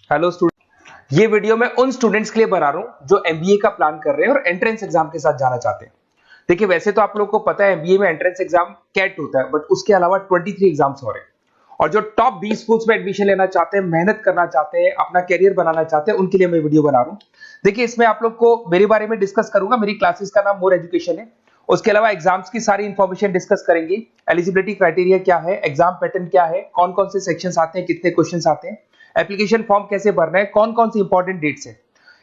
Hello student, ये video मैं उन स्टूडेंट्स के लिए बना रहा हूं जो एमबीए का प्लान कर रहे हैं और एंट्रेंस एग्जाम के साथ जाना चाहते हैं। देखिए, वैसे तो आप लोगों को पता है एमबीए में एंट्रेंस एग्जाम कैट होता है, बट उसके अलावा 23 एग्जाम्स हो रहे हैं। और जो टॉप 20 स्कूल्स में एडमिशन लेना चाहते हैं, मेहनत करना चाहते हैं, अपना कैरियर बनाना चाहते हैं, उनके लिए मैं वीडियो बना रहा हूं। देखिए, इसमें आप लोग को मेरे बारे में डिस्कस करूंगा। मेरी क्लासेस का नाम मोर एजुकेशन है। उसके अलावा एग्जाम्स की सारी इंफॉर्मेशन डिस्कस करेंगे। एलिजिबिलिटी क्राइटेरिया क्या है, एग्जाम पैटर्न क्या है, कौन कौन से सेक्शंस आते हैं, कितने क्वेश्चंस आते हैं, एप्लीकेशन फॉर्म कैसे भरना है, कौन कौन सी इंपॉर्टेंट डेट्स है,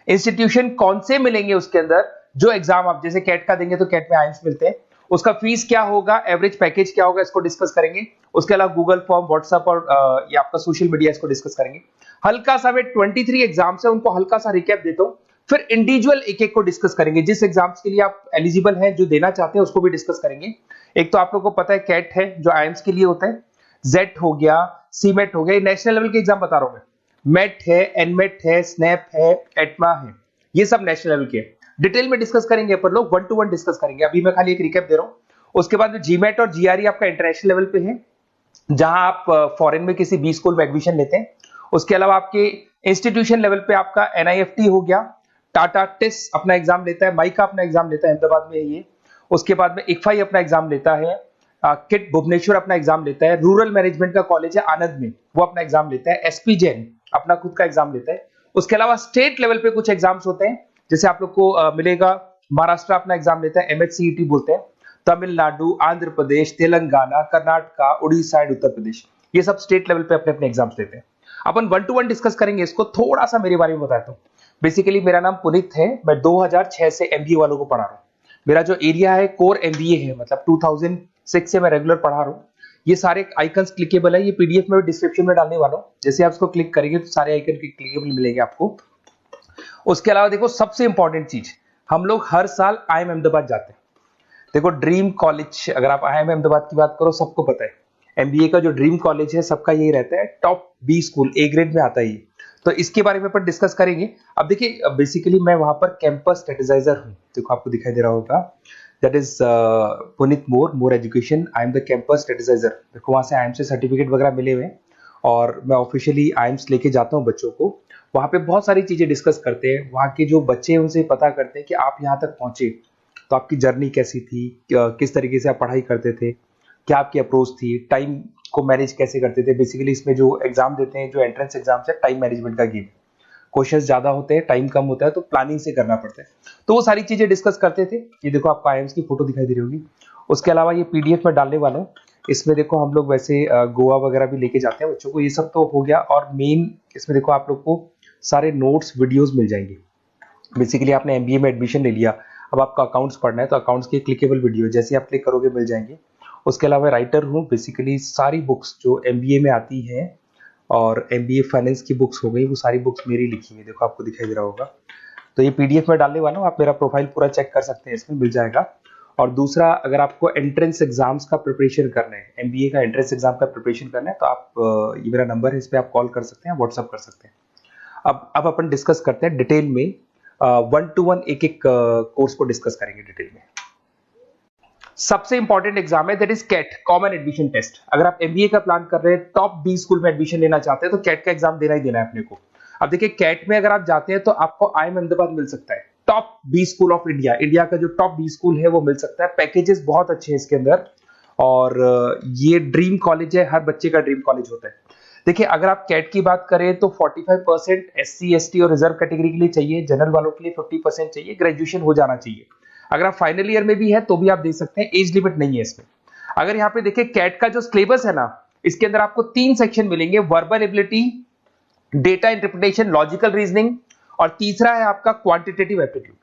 इंस्टीट्यूशन कौन से मिलेंगे उसके अंदर, जो एग्जाम आप जैसे कैट का देंगे तो कैट में आइम्स मिलते हैं, उसका फीस क्या होगा, एवरेज पैकेज क्या होगा, इसको डिस्कस करेंगे। उसके अलावा गूगल फॉर्म, व्हाट्सएप और ये आपका सोशल मीडिया, इसको डिस्कस करेंगे। हल्का सा वे 23 एग्जाम्स है, उनको हल्का सा रिकैप देता हूं, फिर इंडिविजुअल एक एक को डिस्कस करेंगे। जिस एग्जाम्स के लिए आप एलिजिबल हैं, जो देना चाहते हैं, उसको भी डिस्कस करेंगे। एक तो आप लोगों को पता है कैट है जो आईएम्स के लिए होता है, जेट हो गया, सीमेट हो गया, नेशनल लेवल के एग्जाम बता रहा हूं मैं। मेट है, एनमेट है, स्नैप है, एटमा है, ये सब नेशनल लेवल के। डिटेल में डिस्कस करेंगे अपन लोग, 1 to 1 डिस्कस करेंगे। अभी मैं खाली एक रिकैप दे रहा हूं। उसके बाद जीमेट और जीआरई आपका इंटरनेशनल लेवल पे है, जहां आप फॉरेन में किसी बी स्कूल में एडमिशन लेते हैं। उसके अलावा आपके इंस्टीट्यूशन लेवल पे आपका एनआईएफटी हो गया, टाटा टिस अपना एग्जाम लेता है, माइका अपना एग्जाम लेता है, अहमदाबाद में है ये। उसके बाद में इक्फाई अपना एग्जाम लेता है, किट भुवनेश्वर अपना एग्जाम लेता है, रूरल मैनेजमेंट का कॉलेज है आनंद में, वो अपना एग्जाम लेता है, एसपी जैन अपना खुद का एग्जाम लेता है। उसके अलावा स्टेट लेवल पे कुछ एग्जाम्स होते हैं, जैसे आप लोग को मिलेगा, महाराष्ट्र अपना एग्जाम लेता है, एमएचसीईटी बोलते हैं, तमिलनाडु, आंध्र प्रदेश, तेलंगाना, कर्नाटका, उड़ीसा एंड उत्तर प्रदेश, ये सब स्टेट लेवल पे अपने अपने एग्जाम्स लेते हैं। अपन 1 to 1 डिस्कस करेंगे इसको। थोड़ा सा मेरे बारे में बताता हूँ। बेसिकली मेरा नाम पुनीत है, मैं 2006 से एमबीए वालों को पढ़ा रहा हूँ। मेरा जो एरिया है कोर एमबीए है, मतलब 2006 से मैं रेगुलर पढ़ा रहा हूँ। ये सारे आइकन्स क्लिकेबल है, ये पीडीएफ में डिस्क्रिप्शन में डालने वाला हूँ। जैसे आप इसको क्लिक करेंगे तो सारे आइकन क्लिकेबल मिलेंगे आपको। उसके अलावा देखो, सबसे इंपॉर्टेंट चीज, हम लोग हर साल आईएम अहमदाबाद जाते हैं। देखो, ड्रीम कॉलेज, अगर आप आईएम अहमदाबाद की बात करो, सबको पता है एमबीए का जो ड्रीम कॉलेज है सबका यही रहता है, top B school, A grade में आता है ये। तो इसके बारे में अपन डिस्कस करेंगे। अब देखिए, बेसिकली मैं वहां पर कैंपस स्ट्रेटेजाइजर हूँ, देखो आपको दिखाई दे रहा होगा, that is Puneet more education, I am the campus strategizer. देखो, वहां से आईएम से सर्टिफिकेट वगैरह मिले हुए हैं और मैं ऑफिशियली आईएम्स लेके जाता हूँ बच्चों को। वहां पे बहुत सारी चीजें डिस्कस करते हैं, वहां के जो बच्चे हैं उनसे पता करते हैं कि आप यहाँ तक पहुंचे तो आपकी जर्नी कैसी थी, किस तरीके से आप पढ़ाई करते थे, क्या आपकी अप्रोच थी, टाइम को मैनेज कैसे करते थे। बेसिकली इसमें जो एग्जाम देते हैं, जो एंट्रेंस एग्जाम्स है, टाइम मैनेजमेंट का गेम। क्वेश्चंस ज्यादा होते हैं, टाइम कम होता है, तो प्लानिंग से करना पड़ता है। तो वो सारी चीजें डिस्कस करते थे। ये देखो, आपको आईएम्स की फोटो दिखाई दे रही होगी। उसके अलावा ये पीडीएफ में डालने वाला हूँ। इसमें देखो, हम लोग वैसे गोवा वगैरह भी लेके जाते हैं बच्चों को, ये सब तो हो गया। और मेन इसमें देखो, आप लोग को सारे नोट्स, वीडियोस मिल जाएंगे। बेसिकली आपने एमबीए में एडमिशन ले लिया, अब आपका अकाउंट्स पढ़ना है, तो अकाउंट्स की क्लिकेबल वीडियो जैसे आप क्लिक करोगे मिल जाएंगे। उसके अलावा राइटर हूँ, बेसिकली सारी बुक्स जो एमबीए में आती हैं और एमबीए फाइनेंस की बुक्स हो गई, वो सारी बुक्स मेरी लिखी हुई, देखो आपको दिखाई दे रहा होगा। तो ये पीडीएफ में डालने वाला हूँ, आप मेरा प्रोफाइल पूरा चेक कर सकते हैं, इसमें मिल जाएगा। और दूसरा, अगर आपको एंट्रेंस एग्जाम्स का प्रिपरेशन करना है, एमबीए का एंट्रेंस एग्जाम का प्रिपरेशन करना है, तो आप ये मेरा नंबर है, इस पर आप कॉल कर सकते हैं, व्हाट्सअप कर सकते हैं। अब अपन डिस्कस करते हैं डिटेल में, 1 to 1 एक एक कोर्स को डिस्कस करेंगे डिटेल में। सबसे इंपॉर्टेंट एग्जाम है, that is CAT, common admission test. अगर आप एमबीए का प्लान कर रहे हैं, टॉप बी स्कूल में एडमिशन लेना चाहते हैं, तो कैट का एग्जाम देना ही देना है अपने को। अब देखिए, कैट में अगर आप जाते हैं तो आपको आईएम अहमदाबाद मिल सकता है, top B school of India, India का जो टॉप बी स्कूल है वो मिल सकता है। पैकेजेस बहुत अच्छे हैं इसके अंदर, और ये ड्रीम कॉलेज है, हर बच्चे का ड्रीम कॉलेज होता है। देखिए, अगर आप कैट की बात करें तो 45% एससी एसटी और रिजर्व कैटेगरी के लिए चाहिए, जनरल वालों के लिए 50% चाहिए, ग्रेजुएशन हो जाना चाहिए। अगर आप फाइनल ईयर में भी है तो भी आप दे सकते हैं, एज लिमिट नहीं है इसमें। अगर यहाँ पे देखिए, कैट का जो सिलेबस है ना, इसके अंदर आपको 3 सेक्शन मिलेंगे, verbal ability, data interpretation, logical reasoning, और तीसरा है आपका क्वांटिटेटिव एप्टीट्यूड।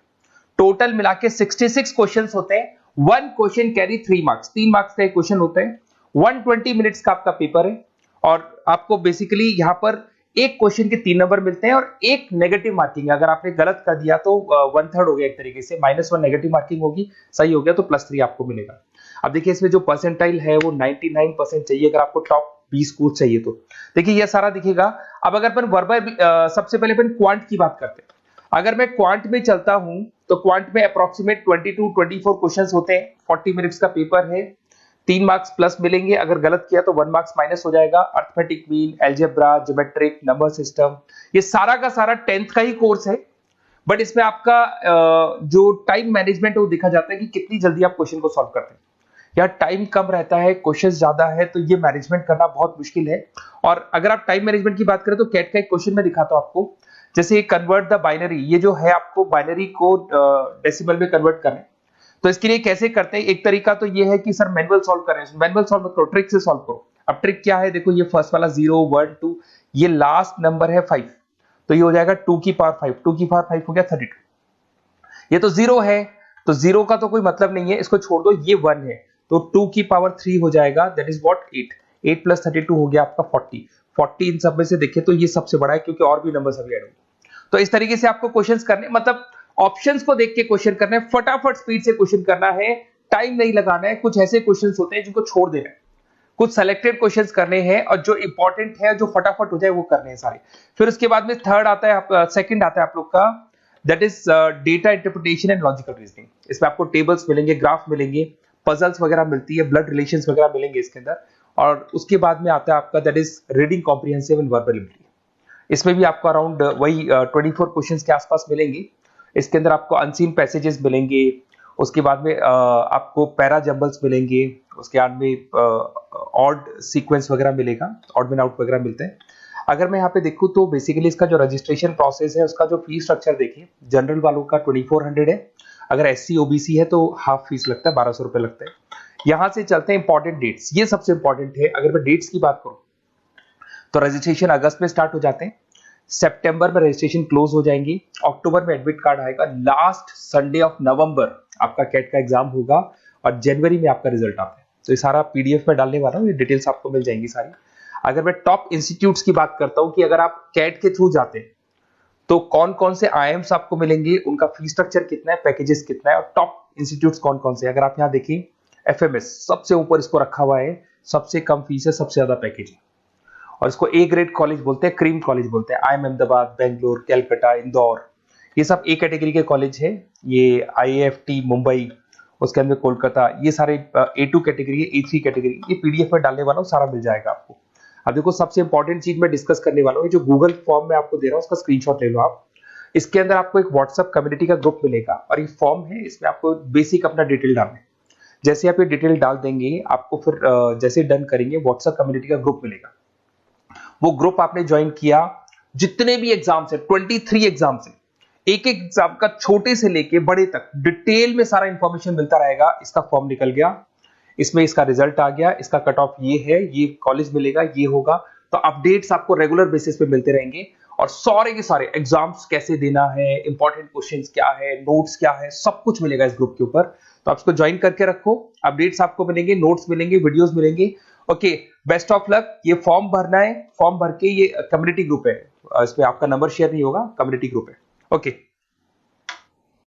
टोटल मिला के 66 क्वेश्चंस होते हैं। 1 क्वेश्चन कैरी 3 मार्क्स, 3 मार्क्स का एक क्वेश्चन होता है। 120 मिनट्स का आपका पेपर है, और आपको बेसिकली यहाँ पर एक क्वेश्चन के 3 नंबर मिलते हैं और एक नेगेटिव मार्किंग है। अगर आपने गलत कर दिया तो 1/3 हो गया, एक तरीके से -1 नेगेटिव मार्किंग होगी, सही हो गया तो +3 आपको मिलेगा। अब देखिए, इसमें जो परसेंटाइल है वो 99% चाहिए, अगर आपको टॉप 20 स्कोर चाहिए तो। देखिए, ये सारा दिखेगा। अब अगर अपन वर्बल, सबसे पहले अपन क्वांट की बात करते हैं। अगर मैं क्वांट में चलता हूं तो क्वांट में अप्रोक्सीमेट 22-24 क्वेश्चंस होते हैं, 40 मिनट्स का पेपर है, 3 मार्क्स प्लस मिलेंगे, अगर गलत किया तो 1 मार्क्स माइनस हो जाएगा। Arithmetic mean, algebra, geometric, number system, ये सारा का सारा 10th का ही कोर्स है, बट इसमें आपका जो टाइम मैनेजमेंट है वो देखा जाता है कि कितनी जल्दी आप क्वेश्चन को सॉल्व करते हैं। या टाइम कम रहता है, क्वेश्चन ज्यादा है, तो ये मैनेजमेंट करना बहुत मुश्किल है। और अगर आप टाइम मैनेजमेंट की बात करें तो कैट का एक क्वेश्चन मैं दिखाता हूं आपको, जैसे कन्वर्ट द बाइनरी, ये जो है आपको बाइनरी को डेसिमल में कन्वर्ट करना है। तो इसके लिए कैसे करते हैं, एक तरीका तो ये है कि सर मैनुअल सॉल्व करें, मैनुअल सॉल्व करो, ट्रिक से सॉल्व करो। अब ट्रिक क्या है, देखो ये फर्स्ट वाला 0 1 2, ये लास्ट नंबर है 5, तो ये हो जाएगा 2 की पावर 5, 2 की पावर 5 हो गया 32। ये तो 0 है, तो 0 का तो कोई मतलब नहीं है, इसको छोड़ दो, ये 1 है, तो 2 की पावर 3 हो जाएगा, दैट इज व्हाट 8, 8 प्लस 32 हो गया आपका 40। 40 इन सब में से देखिए तो ये सबसे बड़ा है, क्योंकि और भी नंबर सभी ऐड होंगे। तो इस तरीके से आपको क्वेश्चंस करने, मतलब ऑप्शंस को देख के क्वेश्चन करना है, फटाफट स्पीड से क्वेश्चन करना है, टाइम नहीं लगाना है। कुछ ऐसे क्वेश्चंस होते हैं जिनको छोड़ देना है, कुछ सेलेक्टेड क्वेश्चंस करने हैं, और जो इंपॉर्टेंट है, जो फटाफट हो जाए वो करने हैं सारे। फिर उसके बाद में थर्ड आता है, सेकंड आता है आप लोग का, that is data interpretation and logical reasoning. इसमें आपको टेबल्स मिलेंगे, ग्राफ मिलेंगे, पजल्स वगैरह मिलती है, ब्लड रिलेशंस वगैरह मिलेंगे इसके अंदर। और उसके बाद में आता है आपका that is reading comprehensive and verbal ability. इसमें भी आपको अराउंड वही 24 क्वेश्चंस के आसपास मिलेंगे। इसके अंदर आपको अनसीन पैसेजेस मिलेंगे, उसके बाद में आपको पैरा जंबल्स मिलेंगे, उसके बाद में ऑड सीक्वेंस वगैरह मिलेगा, ऑड मैन आउट वगैरह मिलते हैं। अगर मैं यहाँ पे देखूं तो बेसिकली इसका जो रजिस्ट्रेशन प्रोसेस है, उसका जो फीस स्ट्रक्चर देखिए, जनरल वालों का 2400 है, अगर एससी ओबीसी है तो हाफ फीस लगता है, 1200 रुपए लगता है। यहां से चलते हैं इंपॉर्टेंट डेट्स, ये सबसे इंपॉर्टेंट है। अगर मैं डेट्स की बात करूं तो रजिस्ट्रेशन अगस्त में स्टार्ट हो जाते हैं, सितंबर में रजिस्ट्रेशन क्लोज हो जाएंगी, अक्टूबर में एडमिट कार्ड आएगा, लास्ट संडे ऑफ नवंबर आपका कैट का एग्जाम होगा, और जनवरी में आपका रिजल्ट आता है। तो ये सारा पीडीएफ में डालने वाला हूँ, ये डिटेल्स आपको मिल जाएंगी सारी। अगर मैं टॉप इंस्टीट्यूट्स की बात करता हूँ कि अगर आप कैट के थ्रू जाते हैं तो कौन कौन से आईएम्स आपको मिलेंगे, उनका फीस स्ट्रक्चर कितना है, पैकेजेस कितना है, और टॉप इंस्टीट्यूट्स कौन कौन से। अगर आप यहाँ देखिए एफएमएस सबसे ऊपर इसको रखा हुआ है, सबसे कम फीस है, सबसे ज्यादा पैकेज है, और इसको ए ग्रेड कॉलेज बोलते हैं, क्रीम कॉलेज बोलते हैं। IIM अहमदाबाद, बेंगलोर, कैलकाटा, इंदौर, ये सब ए कैटेगरी के कॉलेज है। ये IIFT मुंबई, उसके अंदर कोलकाता, ये सारे A2 कैटेगरी है, A3 कैटेगरी। ये पीडीएफ में डालने वाला हूँ, सारा मिल जाएगा आपको। अब देखो सबसे इंपॉर्टेंट चीज मैं डिस्कस करने वाला हूँ, जो गूगल फॉर्म में आपको दे रहा हूँ उसका स्क्रीनशॉट ले लो आप। इसके अंदर आपको एक व्हाट्सएप कम्युनिटी का ग्रुप मिलेगा, और ये फॉर्म है, इसमें आपको बेसिक अपना डिटेल डालना है। जैसे आप ये डिटेल डाल देंगे, आपको फिर जैसे डन करेंगे, व्हाट्सएप कम्युनिटी का ग्रुप मिलेगा। वो ग्रुप आपने ज्वाइन किया, जितने भी एग्जाम्स है, 23 एग्जाम्स है, एक एक एग्जाम का छोटे से लेके बड़े तक डिटेल में सारा इंफॉर्मेशन मिलता रहेगा। इसका फॉर्म निकल गया, इसमें इसका रिजल्ट आ गया, इसका कट ऑफ ये है, ये कॉलेज मिलेगा, ये होगा। तो अपडेट्स आपको रेगुलर बेसिस पे मिलते रहेंगे, और सारे के सारे एग्जाम्स कैसे देना है, इंपॉर्टेंट क्वेश्चंस क्या है, नोट्स क्या है, सब कुछ मिलेगा इस ग्रुप के ऊपर। तो आप इसको ज्वाइन करके रखो, अपडेट्स आपको मिलेंगे, नोट्स मिलेंगे, वीडियोस मिलेंगे। Okay, best of luck. ये फॉर्म भरना है, फॉर्म भर के, ये कम्युनिटी ग्रुप है, इस पे आपका नंबर शेयर नहीं होगा, कम्युनिटी ग्रुप है। ओके।